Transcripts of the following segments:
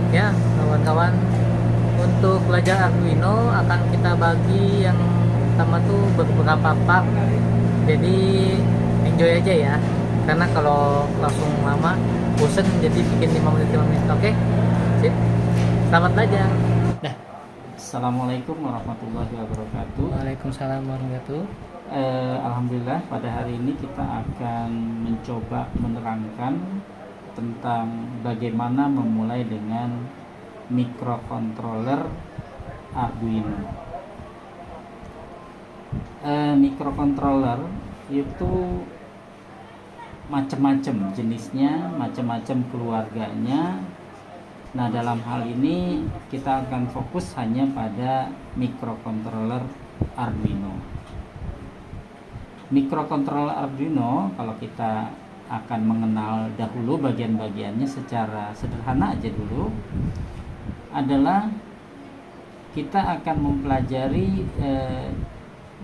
Ya, kawan-kawan, untuk belajar Arduino akan kita bagi yang pertama tuh beberapa part. Jadi enjoy aja ya. Karena kalau langsung lama bosen, jadi bikin 5 menit 5 menit. Oke? Sip. Selamat belajar. Dah. Assalamualaikum warahmatullahi wabarakatuh. Waalaikumsalam warahmatullahi. Alhamdulillah pada hari ini kita akan mencoba menerangkan tentang bagaimana memulai dengan microcontroller Arduino. Microcontroller itu macam-macam jenisnya, macam-macam keluarganya. Nah, dalam hal ini kita akan fokus hanya pada microcontroller Arduino. Microcontroller Arduino, kalau kita akan mengenal dahulu bagian-bagiannya secara sederhana aja dulu, adalah kita akan mempelajari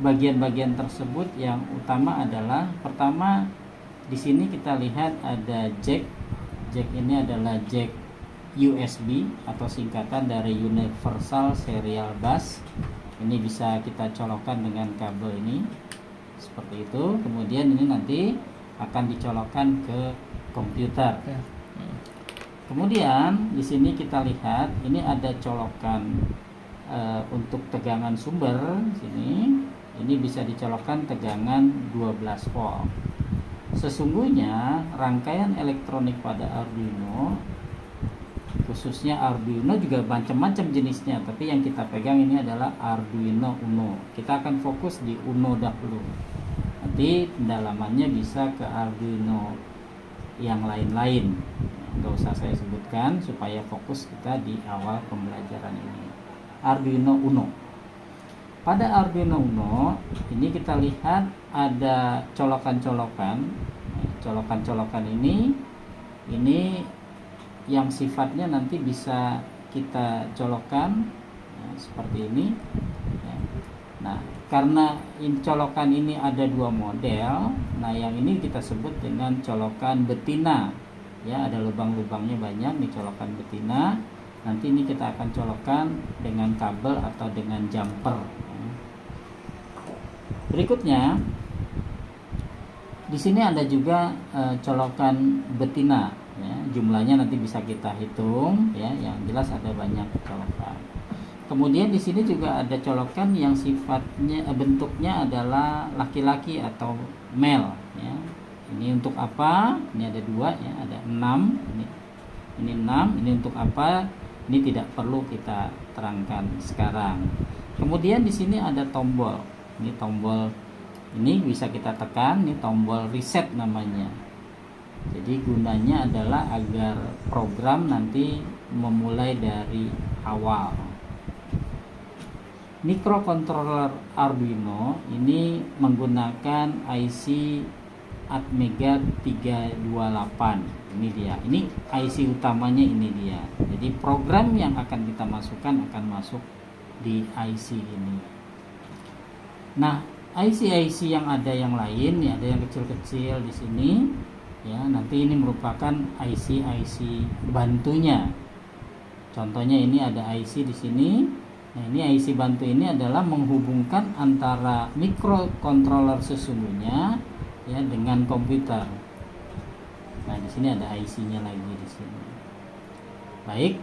bagian-bagian tersebut. Yang utama adalah, pertama di sini kita lihat ada jack. Jack ini adalah jack USB atau singkatan dari Universal Serial Bus. Ini bisa kita colokkan dengan kabel ini seperti itu. Kemudian ini nanti akan dicolokkan ke komputer. Kemudian di sini kita lihat ini ada colokan untuk tegangan sumber sini. Ini bisa dicolokkan tegangan 12 volt. Sesungguhnya rangkaian elektronik pada Arduino, khususnya Arduino juga macam-macam jenisnya, tapi yang kita pegang ini adalah Arduino Uno. Kita akan fokus di Uno dahulu. Nanti pendalamannya bisa ke Arduino yang lain-lain. Nggak usah saya sebutkan supaya fokus kita di awal pembelajaran ini. Arduino Uno. Pada Arduino Uno ini kita lihat ada colokan-colokan. Colokan-colokan ini yang sifatnya nanti bisa kita colokkan seperti ini. Nah, karena colokan ini ada dua model, nah yang ini kita sebut dengan colokan betina. Ya, ada lubang-lubangnya banyak nih, colokan betina. Nanti ini kita akan colokkan dengan kabel atau dengan jumper. Berikutnya, di sini ada juga colokan betina. Ya, jumlahnya nanti bisa kita hitung. Ya, yang jelas ada banyak colokan. Kemudian di sini juga ada colokan yang sifatnya bentuknya adalah laki-laki atau male. Ya. Ini untuk apa? Ini ada dua, ya, ada 6. Ini 6. Ini untuk apa? Ini tidak perlu kita terangkan sekarang. Kemudian di sini ada tombol. Ini tombol, ini bisa kita tekan. Ini tombol reset namanya. Jadi gunanya adalah agar program nanti memulai dari awal. Microcontroller Arduino ini menggunakan IC Atmega 328. Ini dia. Ini IC utamanya, ini dia. Jadi program yang akan kita masukkan akan masuk di IC ini. Nah, IC-IC yang ada yang lain, ya, ada yang kecil-kecil di sini. Ya, nanti ini merupakan IC-IC bantunya. Contohnya ini ada IC di sini. Nah, ini IC bantu ini adalah menghubungkan antara microcontroller sesungguhnya, ya, dengan komputer. Nah, di sini ada IC-nya lagi di sini. Baik.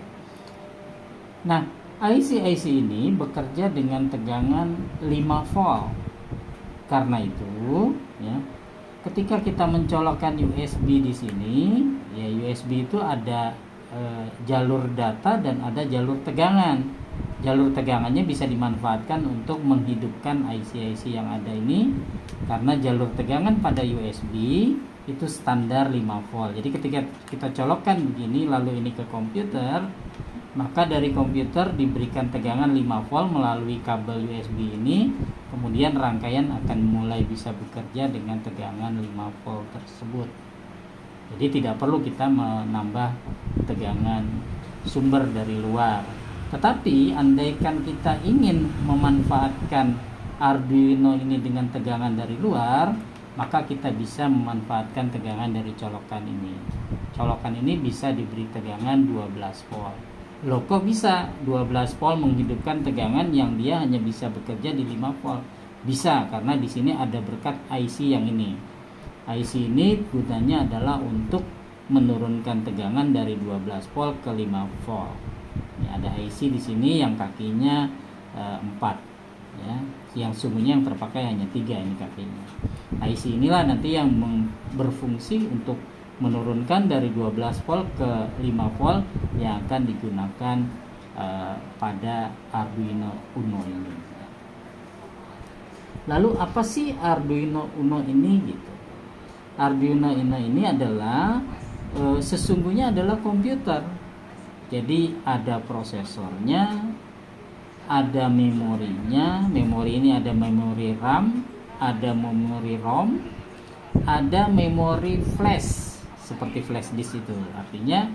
Nah, IC-IC ini bekerja dengan tegangan 5 volt. Karena itu, ya, ketika kita mencolokkan USB di sini, ya, USB itu ada jalur data dan ada jalur tegangan. Jalur tegangannya bisa dimanfaatkan untuk menghidupkan IC-IC yang ada ini, karena jalur tegangan pada USB itu standar 5 volt. Jadi ketika kita colokkan begini lalu ini ke komputer, maka dari komputer diberikan tegangan 5 volt melalui kabel USB ini, kemudian rangkaian akan mulai bisa bekerja dengan tegangan 5 volt tersebut. Jadi tidak perlu kita menambah tegangan sumber dari luar. Tetapi andaikan kita ingin memanfaatkan Arduino ini dengan tegangan dari luar, maka kita bisa memanfaatkan tegangan dari colokan ini. Colokan ini bisa diberi tegangan 12 volt. Loh kok bisa 12 volt menghidupkan tegangan yang dia hanya bisa bekerja di 5 volt? Bisa, karena di sini ada berkat IC yang ini. IC ini gunanya adalah untuk menurunkan tegangan dari 12 volt ke 5 volt. Ini ada IC di sini yang kakinya 4 ya. Yang sumbunya yang terpakai hanya 3 ini kakinya. IC inilah nanti yang berfungsi untuk menurunkan dari 12 volt ke 5 volt yang akan digunakan pada Arduino Uno ini. Lalu apa sih Arduino Uno ini gitu? Arduino Uno ini adalah sesungguhnya adalah komputer. Jadi ada prosesornya, ada memorinya. Memori ini ada memori RAM, ada memori ROM, ada memori flash seperti flash disk itu. Artinya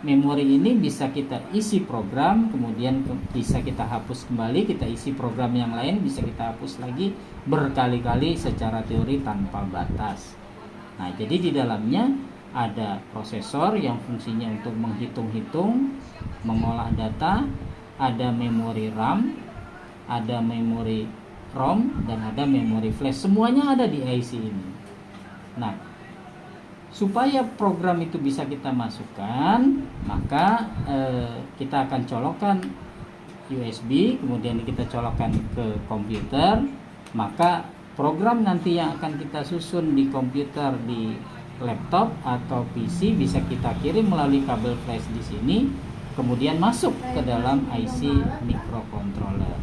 memori ini bisa kita isi program, kemudian bisa kita hapus kembali, kita isi program yang lain, bisa kita hapus lagi berkali-kali secara teori tanpa batas. Nah, jadi di dalamnya ada prosesor yang fungsinya untuk menghitung-hitung, mengolah data, ada memori RAM, ada memori ROM, dan ada memori flash. Semuanya ada di IC ini. Nah, supaya program itu bisa kita masukkan, maka kita akan colokkan USB, kemudian kita colokkan ke komputer, maka program nanti yang akan kita susun di komputer, di laptop atau PC bisa kita kirim melalui kabel flash di sini, kemudian masuk ke dalam IC microcontroller.